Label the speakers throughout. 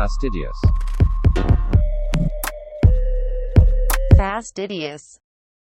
Speaker 1: Fastidious.
Speaker 2: Fastidious.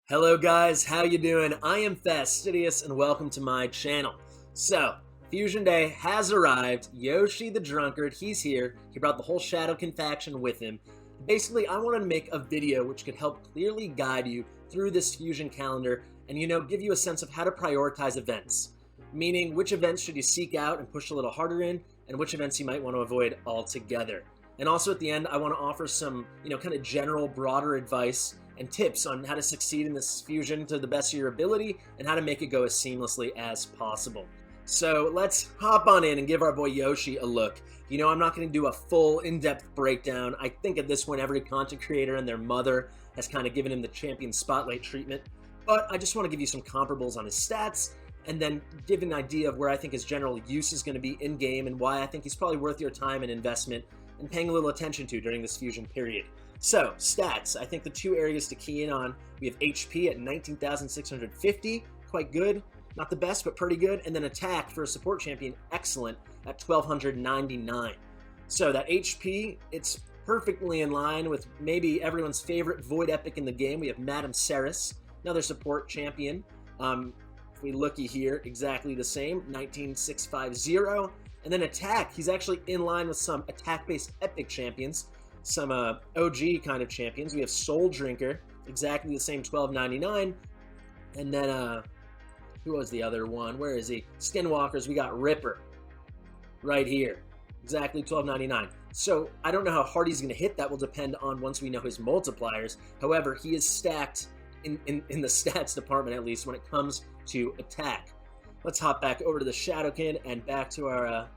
Speaker 3: Hello guys, how you doing? I am Fastidious and welcome to my channel. So, Fusion Day has arrived. Yoshi the Drunkard, he's here. He brought the whole Shadowkin faction with him. Basically, I wanted to make a video which could help clearly guide you through this Fusion calendar and, give you a sense of how to prioritize events. Meaning, which events should you seek out and push a little harder in, and which events you might want to avoid altogether. And also at the end, I want to offer some, kind of general, broader advice and tips on how to succeed in this fusion to the best of your ability and how to make it go as seamlessly as possible. So let's hop on in and give our boy Yoshi a look. I'm not going to do a full in-depth breakdown. I think at this point every content creator and their mother has kind of given him the champion spotlight treatment. But I just want to give you some comparables on his stats and then give an idea of where I think his general use is going to be in-game and why I think he's probably worth your time and investment and paying a little attention to during this fusion period. So, stats. I think the two areas to key in on, we have HP at 19,650, quite good. Not the best, but pretty good. And then attack for a support champion, excellent, at 1,299. So that HP, it's perfectly in line with maybe everyone's favorite Void Epic in the game. We have Madame Ceres, another support champion. If we looky here, exactly the same, 19,650. And then attack, he's actually in line with some attack-based epic champions, some OG kind of champions. We have Soul Drinker, exactly the same, 1299. And then, who was the other one? Where is he? Skinwalkers, we got Ripper right here, exactly 1299. So I don't know how hard he's going to hit. That will depend on once we know his multipliers. However, he is stacked in the stats department, at least when it comes to attack. Let's hop back over to the Shadowkin and back to our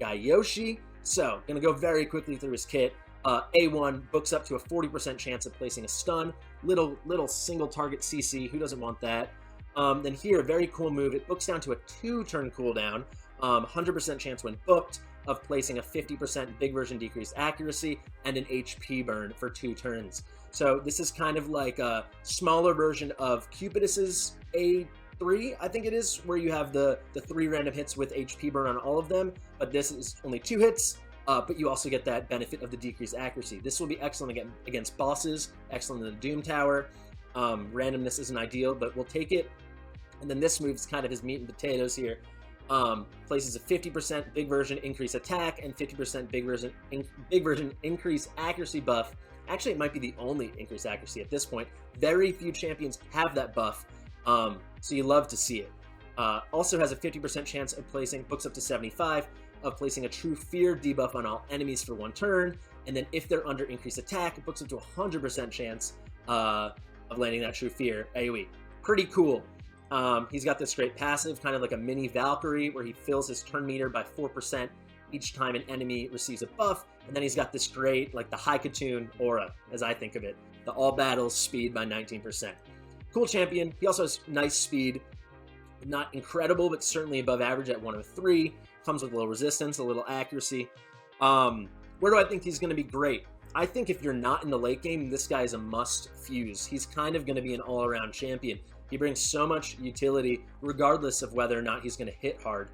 Speaker 3: guy Yoshi. So, gonna go very quickly through his kit. A1 books up to a 40% chance of placing a stun. Little single target CC, who doesn't want that? Then here, very cool move. It books down to a 2-turn cooldown. 100% chance when booked of placing a 50% big version decreased accuracy and an HP burn for 2 turns. So this is kind of like a smaller version of Cupidus's A3, I think it is, where you have the 3 random hits with HP burn on all of them, but this is only 2 hits, but you also get that benefit of the decreased accuracy. This will be excellent against bosses, excellent in the Doom Tower. Randomness isn't ideal, but we'll take it. And then this move is kind of his meat and potatoes here. Places a 50% big version increase attack and 50% big version increase accuracy buff. Actually, it might be the only increase accuracy at this point. Very few champions have that buff, so you love to see it. Also has a 50% chance of placing, books up to 75, of placing a True Fear debuff on all enemies for 1 turn, and then if they're under increased attack, it books up to a 100% chance of landing that True Fear AoE. Pretty cool. He's got this great passive, kind of like a mini Valkyrie, where he fills his turn meter by 4% each time an enemy receives a buff, and then he's got this great, like the Haikatune aura, as I think of it, the all battles speed by 19%. Cool champion. He also has nice speed, not incredible, but certainly above average at 103. Comes with a little resistance, a little accuracy. Where do I think he's going to be great? I think if you're not in the late game, this guy is a must fuse. He's kind of going to be an all-around champion. He brings so much utility, regardless of whether or not he's going to hit hard.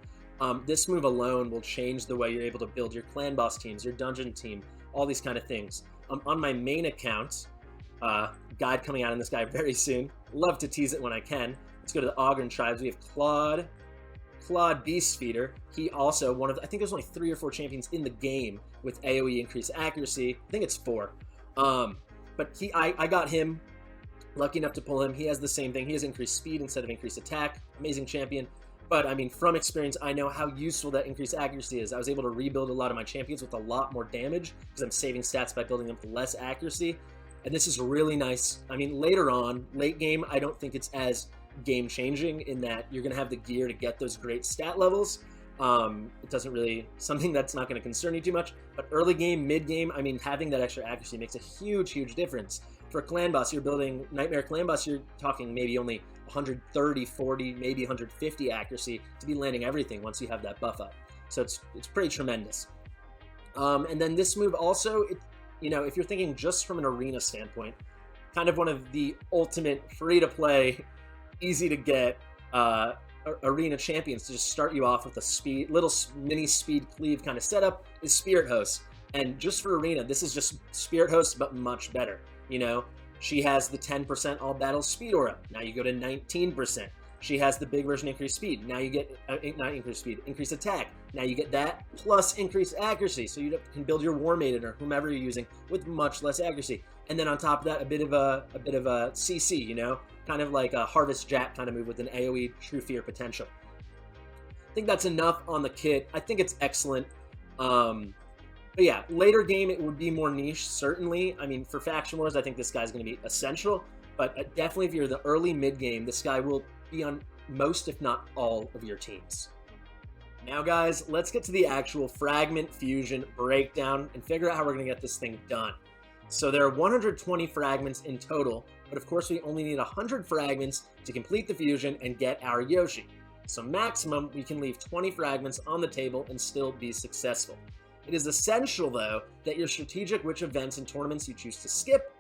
Speaker 3: This move alone will change the way you're able to build your clan boss teams, your dungeon team, all these kind of things. On my main account, guide coming out on this guy very soon. Love to tease it when I can. Let's go to the Ogren tribes. We have Claude Beast Feeder. He also, I think there's only 3 or 4 champions in the game with AoE increased accuracy. I think it's 4. But I got him. Lucky enough to pull him. He has the same thing. He has increased speed instead of increased attack. Amazing champion. But, I mean, from experience, I know how useful that increased accuracy is. I was able to rebuild a lot of my champions with a lot more damage because I'm saving stats by building them with less accuracy. And this is really nice. I mean, later on, late game, I don't think it's as game-changing in that you're going to have the gear to get those great stat levels. It doesn't really, something that's not going to concern you too much. But early game, mid game, I mean, having that extra accuracy makes a huge, huge difference. For Clan Boss, you're building Nightmare Clan Boss, you're talking maybe only 130, 40, maybe 150 accuracy to be landing everything once you have that buff up. So it's pretty tremendous. And then this move also, if you're thinking just from an arena standpoint, kind of one of the ultimate free-to-play, easy-to-get arena champions to just start you off with a little mini speed cleave kind of setup is Spirit Host. And just for Arena, this is just Spirit Host, but much better. You know, she has the 10% all battle speed aura. Now you go to 19%. She has the big version increased speed. Now you get, not increased speed, increased attack. Now you get that plus increased accuracy. So you can build your War Maiden or whomever you're using with much less accuracy. And then on top of that, a bit of a CC, you know, kind of like a Harvest Jack kind of move with an AoE True Fear potential. I think that's enough on the kit. I think it's excellent. But yeah, later game it would be more niche, certainly. I mean, for Faction Wars, I think this guy's going to be essential. But definitely if you're the early mid-game, this guy will be on most, if not all, of your teams. Now, guys, let's get to the actual Fragment Fusion breakdown and figure out how we're going to get this thing done. So there are 120 fragments in total, but of course we only need 100 fragments to complete the fusion and get our Yoshi. So maximum, we can leave 20 fragments on the table and still be successful. It is essential, though, that you're strategic which events and tournaments you choose to skip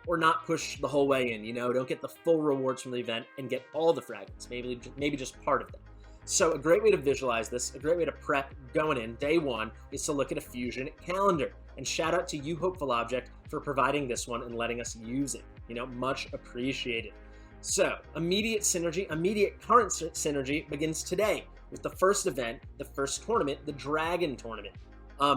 Speaker 3: or not push the whole way in, you know, don't get the full rewards from the event and get all the fragments, maybe just part of them. So a great way to visualize this, a great way to prep going in, day one, is to look at a fusion calendar. And shout out to You Hopeful Object for providing this one and letting us use it. You know, much appreciated. So, immediate current synergy begins today with the first event, the first tournament, the Dragon Tournament.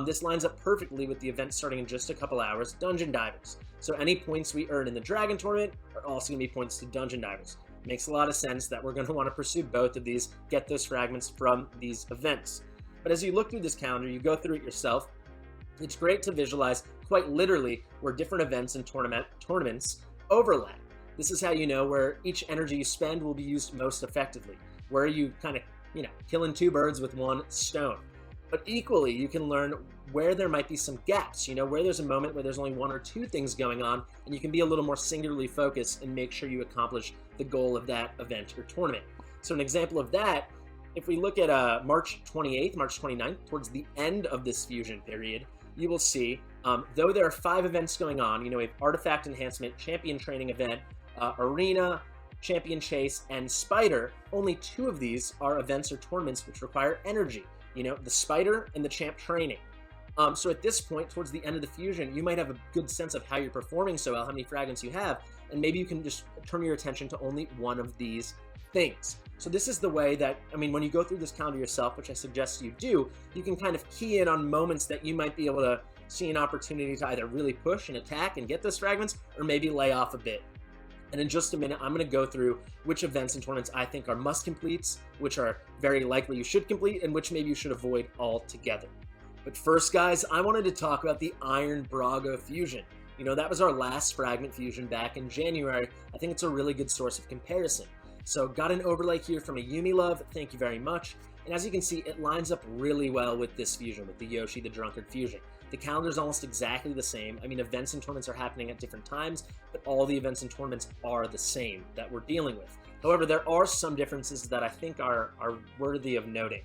Speaker 3: This lines up perfectly with the event starting in just a couple hours, Dungeon Divers. So any points we earn in the Dragon Tournament are also going to be points to Dungeon Divers. Makes a lot of sense that we're going to want to pursue both of these, get those fragments from these events. But as you look through this calendar, you go through it yourself, it's great to visualize quite literally where different events and tournaments overlap. This is how you know where each energy you spend will be used most effectively, where you kind of, you know, killing two birds with one stone. But equally, you can learn where there might be some gaps, you know, where there's a moment where there's only one or two things going on, and you can be a little more singularly focused and make sure you accomplish the goal of that event or tournament. So an example of that, if we look at March 28th, March 29th, towards the end of this fusion period, you will see, though there are 5 events going on, you know, we have Artifact Enhancement, Champion Training Event, Arena, Champion Chase, and Spider. Only 2 of these are events or tournaments which require energy. You know, the Spider and the Champ Training. So at this point, towards the end of the fusion, you might have a good sense of how you're performing so well, how many fragments you have, and maybe you can just turn your attention to only one of these things. So this is the way that, I mean, when you go through this calendar yourself, which I suggest you do, you can kind of key in on moments that you might be able to see an opportunity to either really push and attack and get those fragments, or maybe lay off a bit. And in just a minute, I'm going to go through which events and tournaments I think are must-completes, which are very likely you should complete, and which maybe you should avoid altogether. But first, guys, I wanted to talk about the Iron Brago fusion. You know, that was our last fragment fusion back in January. I think it's a really good source of comparison. So got an overlay here from a Yumi Love, thank you very much. And as you can see, it lines up really well with this fusion, with the Yoshi the Drunkard fusion. The calendar is almost exactly the same. I mean, events and tournaments are happening at different times, but all the events and tournaments are the same that we're dealing with. However, there are some differences that I think are worthy of noting.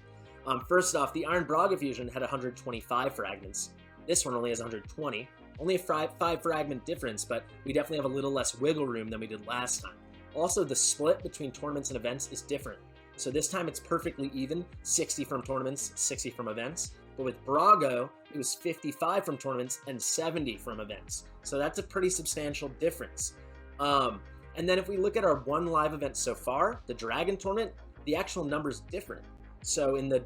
Speaker 3: First off, the Iron Brago fusion had 125 fragments. This one only has 120. Only a 5 fragment difference, but we definitely have a little less wiggle room than we did last time. Also, the split between tournaments and events is different. So this time it's perfectly even, 60 from tournaments, 60 from events. But with Brago, it was 55 from tournaments and 70 from events. So that's a pretty substantial difference. And then if we look at our one live event so far, the Dragon Tournament, the actual number's different. So in the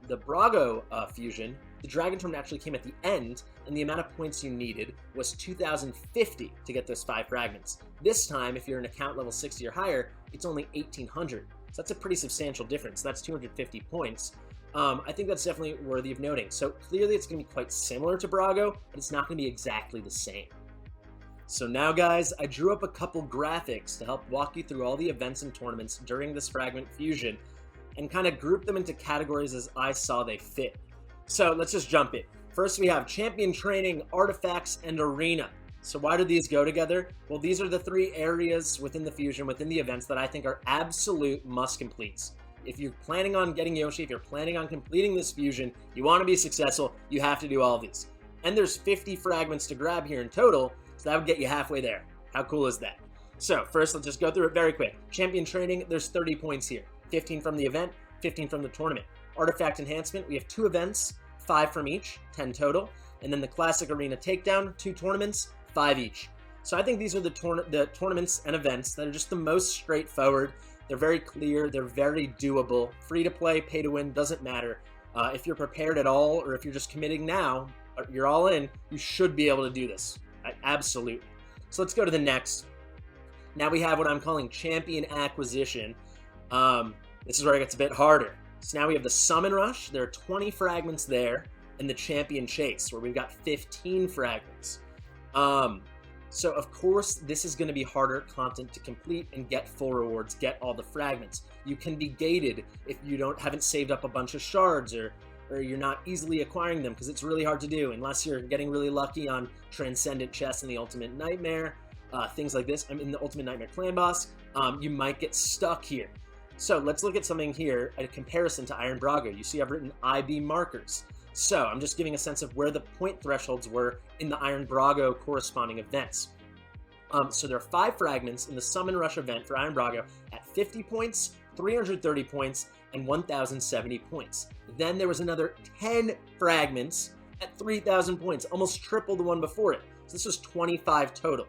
Speaker 3: Brago fusion, the Dragon Tournament actually came at the end, and the amount of points you needed was 2,050 to get those 5 fragments. This time, if you're an account level 60 or higher, it's only 1,800. So that's a pretty substantial difference. That's 250 points. I think that's definitely worthy of noting. So clearly it's going to be quite similar to Brago, but it's not going to be exactly the same. So now, guys, I drew up a couple graphics to help walk you through all the events and tournaments during this Fragment fusion and kind of group them into categories as I saw they fit. So let's just jump in. First, we have Champion Training, Artifacts, and Arena. So why do these go together? Well, these are the 3 areas within the fusion, within the events, that I think are absolute must-completes. If you're planning on getting Yoshi, if you're planning on completing this fusion, you want to be successful, you have to do all of these. And there's 50 fragments to grab here in total, so that would get you halfway there. How cool is that? So first, let's just go through it very quick. Champion Training, there's 30 points here. 15 from the event, 15 from the tournament. Artifact Enhancement, we have 2 events, 5 from each, 10 total. and then the classic arena takedown, 2 tournaments, 5 each. So I think these are the tournaments and events that are just the most straightforward. They're very clear, they're very doable, free to play, pay to win, doesn't matter. If you're prepared at all, or if you're just committing now, or you're all in, you should be able to do this. Absolutely. So let's go to the next. Now we have what I'm calling champion acquisition. This is where it gets a bit harder. So now we have the Summon Rush. There are 20 fragments there, and the Champion Chase, where we've got 15 fragments. So of course, this is going to be harder content to complete and get full rewards, get all the fragments. You can be gated if you haven't saved up a bunch of shards, or you're not easily acquiring them, because it's really hard to do unless you're getting really lucky on Transcendent Chests and the Ultimate Nightmare, things like this. I mean, the Ultimate Nightmare Clan Boss, you might get stuck here. So let's look at something here, a comparison to Iron Brago. You see I've written IB markers. So I'm just giving a sense of where the point thresholds were in the Iron Brago corresponding events. So there are 5 fragments in the Summon Rush event for Iron Brago at 50 points, 330 points, and 1,070 points. Then there was another 10 fragments at 3,000 points, almost triple the one before it. So this was 25 total.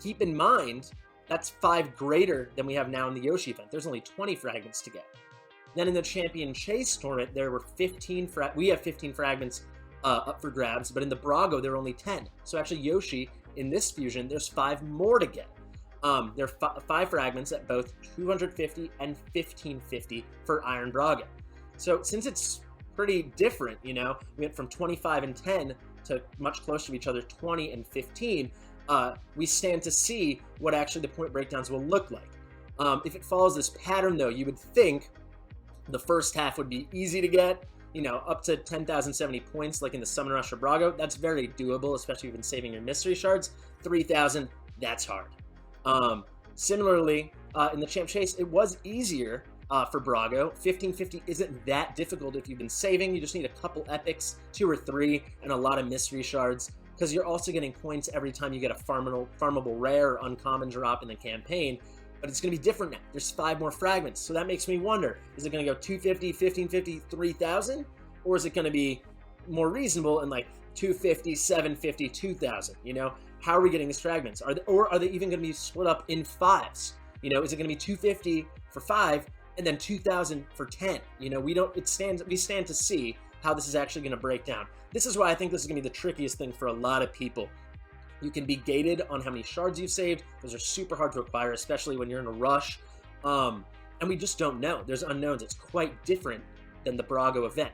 Speaker 3: Keep in mind, that's 5 greater than we have now in the Yoshi event. There's only 20 fragments to get. Then in the Champion Chase tournament, there were 15 we have 15 fragments up for grabs, but in the Brago, there are only 10. So actually, Yoshi, in this fusion, there's 5 more to get. There are 5 fragments at both 250 and 1550 for Iron Brago. So since it's pretty different, you know, we went from 25 and 10 to much closer to each other, 20 and 15, we stand to see what actually the point breakdowns will look like. If it follows this pattern, though, you would think the first half would be easy to get, you know, up to 10,070 points like in the Summon Rush or Brago. That's very doable, especially if you've been saving your mystery shards. 3,000, that's hard. Similarly, in the Champ Chase, it was easier for Brago. 1550 isn't that difficult if you've been saving. You just need a couple epics, 2 or 3, and a lot of mystery shards, because you're also getting points every time you get a farmable rare or uncommon drop in the campaign. But it's going to be different now. There's 5 more fragments. So that makes me wonder, is it going to go 250, 1550, 3,000? Or is it going to be more reasonable and like 250, 750, 2,000? You know, how are we getting these fragments? Are they even going to be split up in 5s? You know, is it going to be 250 for 5 and then 2,000 for 10? You know, we stand to see how this is actually going to break down. This is why I think this is going to be the trickiest thing for a lot of people. You can be gated on how many shards you've saved. Those are super hard to acquire, especially when you're in a rush. And we just don't know. There's unknowns. It's quite different than the Brago event.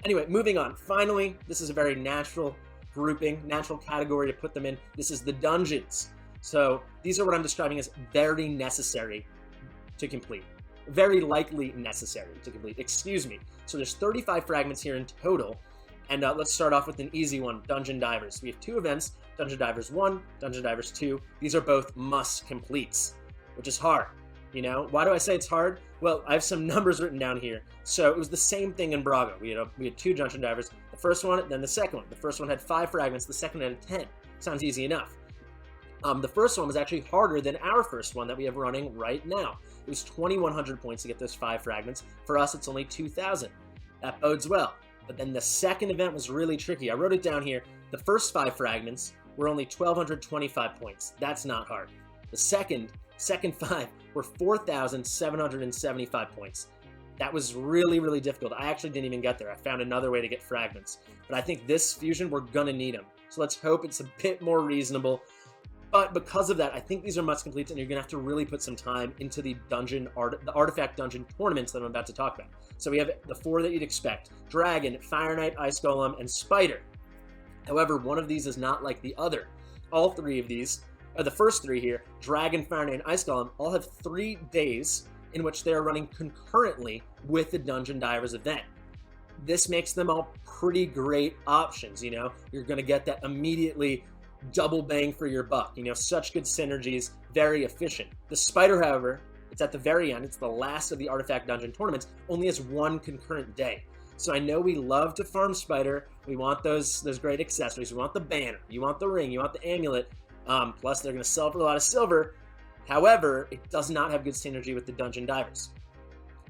Speaker 3: Anyway, moving on. Finally, this is a very natural grouping, natural category to put them in. This is the dungeons. So these are what I'm describing as very necessary to complete. Very likely necessary to complete. Excuse me. So there's 35 fragments here in total. And let's start off with an easy one, Dungeon Divers. We have 2 events, Dungeon Divers 1, Dungeon Divers 2. These are both must-completes, which is hard, you know? Why do I say it's hard? Well, I have some numbers written down here. So it was the same thing in Brago. We had 2 Dungeon Divers, the first one, then the second one. The first one had 5 fragments, the second had 10. Sounds easy enough. The first one was actually harder than our first one that we have running right now. It was 2,100 points to get those 5 fragments. For us, it's only 2,000. That bodes well. But then the second event was really tricky. I wrote it down here. The first 5 fragments were only 1,225 points. That's not hard. The second 5 were 4,775 points. That was really, really difficult. I actually didn't even get there. I found another way to get fragments. But I think this fusion, we're gonna need them. So let's hope it's a bit more reasonable. But because of that, I think these are must-completes, and you're going to have to really put some time into the artifact dungeon tournaments that I'm about to talk about. So we have the 4 that you'd expect: Dragon, Fire Knight, Ice Golem, and Spider. However, one of these is not like the other. All 3 of these, or the first 3 here, Dragon, Fire Knight, and Ice Golem, all have 3 days in which they are running concurrently with the Dungeon Divers event. This makes them all pretty great options, you know? You're going to get that immediately double bang for your buck, you know, such good synergies, very efficient. The Spider, however, it's at the very end, it's the last of the Artifact Dungeon tournaments, only has 1 concurrent day. So I know we love to farm Spider, we want those great accessories, we want the banner, you want the ring, you want the amulet, plus they're going to sell for a lot of silver. However, it does not have good synergy with the Dungeon Divers.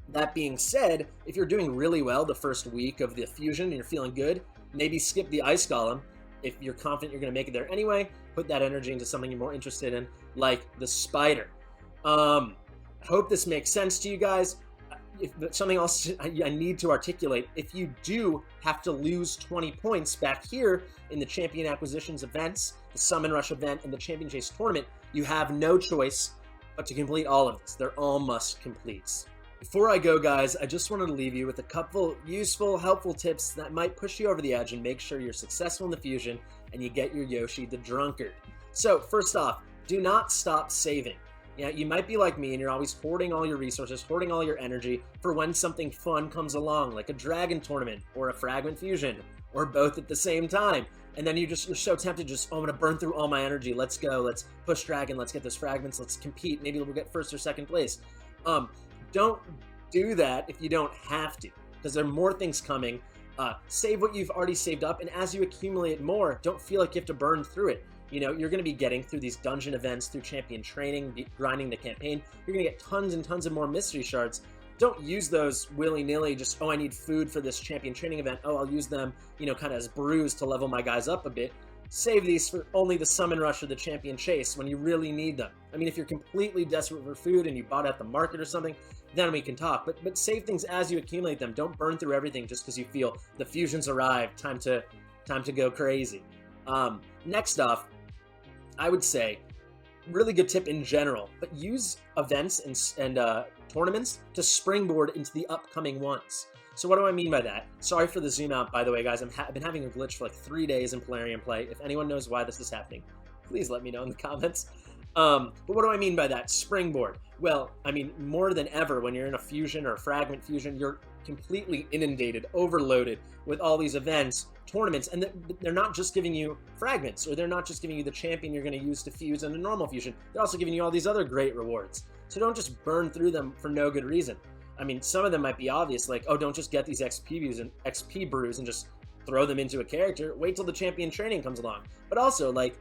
Speaker 3: That being said, if you're doing really well the first week of the fusion and you're feeling good, maybe skip the Ice Golem if you're confident you're going to make it there anyway, put that energy into something you're more interested in, like the spider. I hope this makes sense to you guys. If something else I need to articulate, if you do have to lose 20 points back here in the champion acquisitions events, the summon rush event, and the champion chase tournament, you have no choice but to complete all of this. They're all must completes. Before I go, guys, I just wanted to leave you with a couple useful, helpful tips that might push you over the edge and make sure you're successful in the fusion and you get your Yoshi the Drunkard. So first off, do not stop saving. Yeah, you might be like me and you're always hoarding all your resources, hoarding all your energy for when something fun comes along, like a dragon tournament or a fragment fusion, or both at the same time. And then you're so tempted, just, oh, I'm going to burn through all my energy. Let's go. Let's push dragon. Let's get those fragments. Let's compete. Maybe we'll get first or second place. Don't do that if you don't have to, because there are more things coming. Save what you've already saved up, and as you accumulate more, don't feel like you have to burn through it. You know, you're going to be getting through these dungeon events, through champion training, grinding the campaign. You're going to get tons and tons of more mystery shards. Don't use those willy-nilly, just, oh, I need food for this champion training event. Oh, I'll use them, you know, kind of as brews to level my guys up a bit. Save these for only the summon rush or the champion chase when you really need them. I mean, if you're completely desperate for food and you bought at the market or something, then we can talk. But save things as you accumulate them. Don't burn through everything just because you feel the fusion's arrived. Time to go crazy. Next off, I would say, really good tip in general, but use events and tournaments to springboard into the upcoming ones. So what do I mean by that? Sorry for the zoom out, by the way, guys. I've been having a glitch for like 3 days in Polarium play. If anyone knows why this is happening, please let me know in the comments. But what do I mean by that? Springboard. Well, I mean, more than ever, when you're in a fusion or a fragment fusion, you're completely inundated, overloaded with all these events, tournaments, and they're not just giving you fragments, or they're not just giving you the champion you're going to use to fuse in a normal fusion. They're also giving you all these other great rewards. So don't just burn through them for no good reason. I mean, some of them might be obvious, like, oh, don't just get these XP brews and just throw them into a character. Wait till the champion training comes along. But also, like,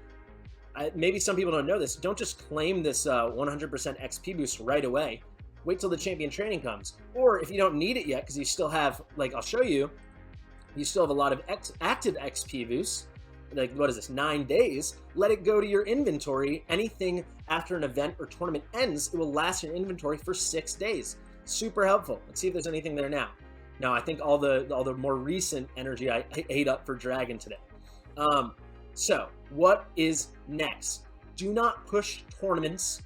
Speaker 3: maybe some people don't know this. Don't just claim this 100% XP boost right away. Wait till the champion training comes. Or if you don't need it yet, because you still have, like, I'll show you, you still have a lot of active XP boosts, like, what is this, 9 days, let it go to your inventory. Anything after an event or tournament ends, it will last in inventory for 6 days. Super helpful. Let's see if there's anything there now. Now, I think all the more recent energy I ate up for Dragon today. So, what is next? Do not push tournaments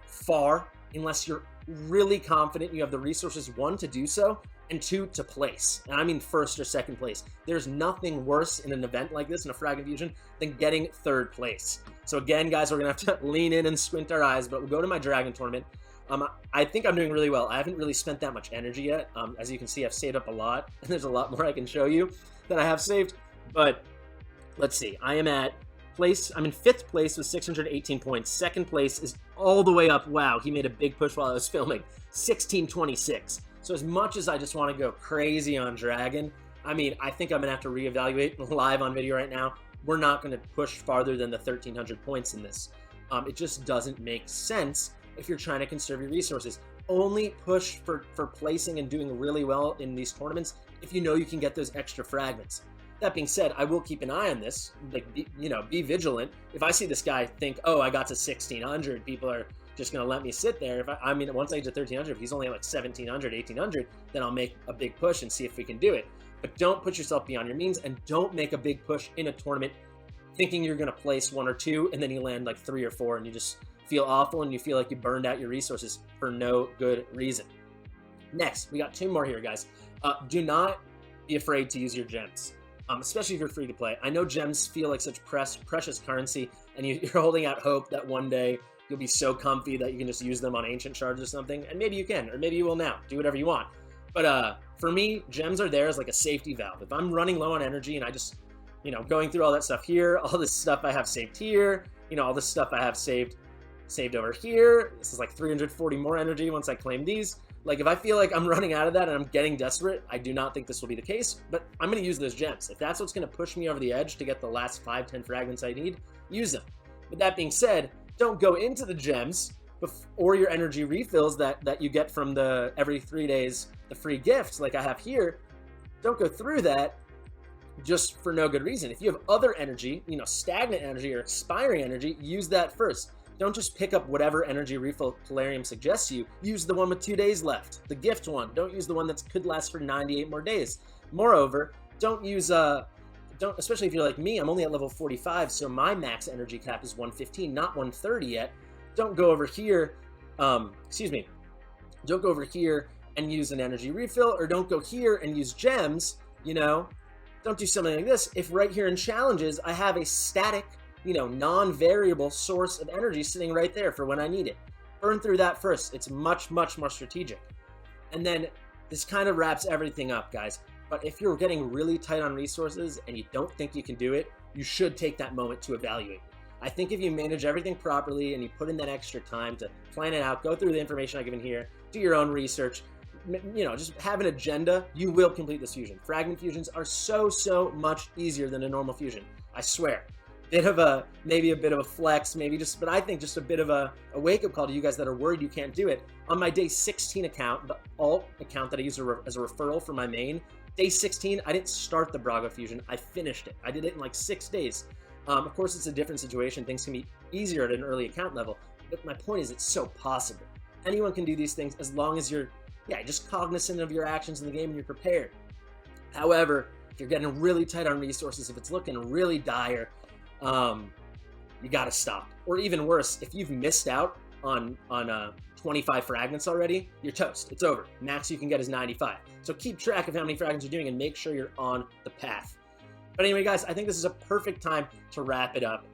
Speaker 3: far unless you're really confident you have the resources, 1, to do so, and 2, to place. And I mean first or second place. There's nothing worse in an event like this, in a Fragment Fusion, than getting 3rd place. So again, guys, we're going to have to lean in and squint our eyes, but we'll go to my Dragon tournament. I think I'm doing really well. I haven't really spent that much energy yet. As you can see, I've saved up a lot, and there's a lot more I can show you that I have saved. But let's see. I'm in 5th place with 618 points. 2nd place is all the way up. Wow, he made a big push while I was filming. 1626. So as much as I just want to go crazy on Dragon, I mean, I think I'm going to have to reevaluate live on video right now. We're not going to push farther than the 1,300 points in this. It just doesn't make sense if you're trying to conserve your resources. Only push for placing and doing really well in these tournaments if you know you can get those extra fragments. That being said, I will keep an eye on this. Like, be vigilant. If I see this guy think, oh, I got to 1,600, people are just going to let me sit there. I mean, once I get to 1,300, if he's only at like 1,700, 1,800, then I'll make a big push and see if we can do it. But don't put yourself beyond your means, and don't make a big push in a tournament thinking you're going to place 1 or 2, and then you land like 3 or 4, and you just feel awful, and you feel like you burned out your resources for no good reason. Next, we got 2 more here, guys. Do not be afraid to use your gems, especially if you're free to play. I know gems feel like such precious currency, and you're holding out hope that one day you'll be so comfy that you can just use them on ancient shards or something, and maybe you can, or maybe you will now. Do whatever you want. But for me, gems are there as like a safety valve. If I'm running low on energy and I just, going through all that stuff here, all this stuff I have saved here, all this stuff I have saved over here. This is like 340 more energy once I claim these. Like, if I feel like I'm running out of that and I'm getting desperate, I do not think this will be the case, but I'm going to use those gems. If that's what's going to push me over the edge to get the last 5-10 fragments I need, use them. But that being said, don't go into the gems or your energy refills that you get from the every 3 days, the free gifts like I have here. Don't go through that just for no good reason. If you have other energy, you know, stagnant energy or expiring energy, use that first. Don't just pick up whatever energy refill Plarium suggests you. Use the one with 2 days left, the gift one. Don't use the one that could last for 98 more days. Moreover, don't use especially if you're like me, I'm only at level 45, so my max energy cap is 115, not 130 yet. Don't go over here, don't go over here and use an energy refill, or don't go here and use gems, you know? Don't do something like this. If right here in challenges, I have a static, you know, non-variable source of energy sitting right there for when I need it. Burn through that first. It's much, much more strategic. And then this kind of wraps everything up, guys. But if you're getting really tight on resources and you don't think you can do it, you should take that moment to evaluate. I think if you manage everything properly and you put in that extra time to plan it out, go through the information I've given here, do your own research, you know, just have an agenda, you will complete this fusion. Fragment fusions are so much easier than a normal fusion. I swear. Maybe a bit of a flex, but I think just a bit of a wake-up call to you guys that are worried you can't do it. On my day 16 account, the alt account that I use as a referral for my main, day 16, I didn't start the Brago fusion, I finished it. I did it in like 6 days. Of course, it's a different situation. Things can be easier at an early account level, but my point is it's so possible. Anyone can do these things as long as you're, just cognizant of your actions in the game and you're prepared. However, if you're getting really tight on resources, if it's looking really dire, you gotta stop. Or even worse, if you've missed out on 25 fragments already, you're toast. It's over. Max you can get is 95. So keep track of how many fragments you're doing and make sure you're on the path. But anyway, guys, I think this is a perfect time to wrap it up.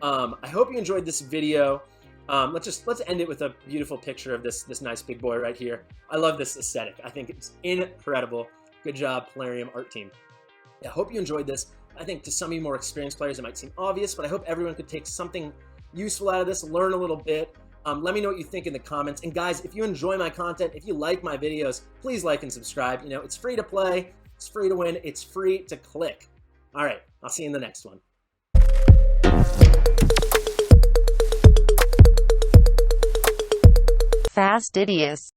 Speaker 3: I hope you enjoyed this video. Let's end it with a beautiful picture of this nice big boy right here. I love this aesthetic. I think it's incredible. Good job, Plarium art team. I hope you enjoyed this. I think to some of you more experienced players, it might seem obvious, but I hope everyone could take something useful out of this, learn a little bit. Let me know what you think in the comments. And guys, if you enjoy my content, if you like my videos, please like and subscribe. You know, it's free to play, it's free to win, it's free to click. All right, I'll see you in the next one.
Speaker 1: Fastidious.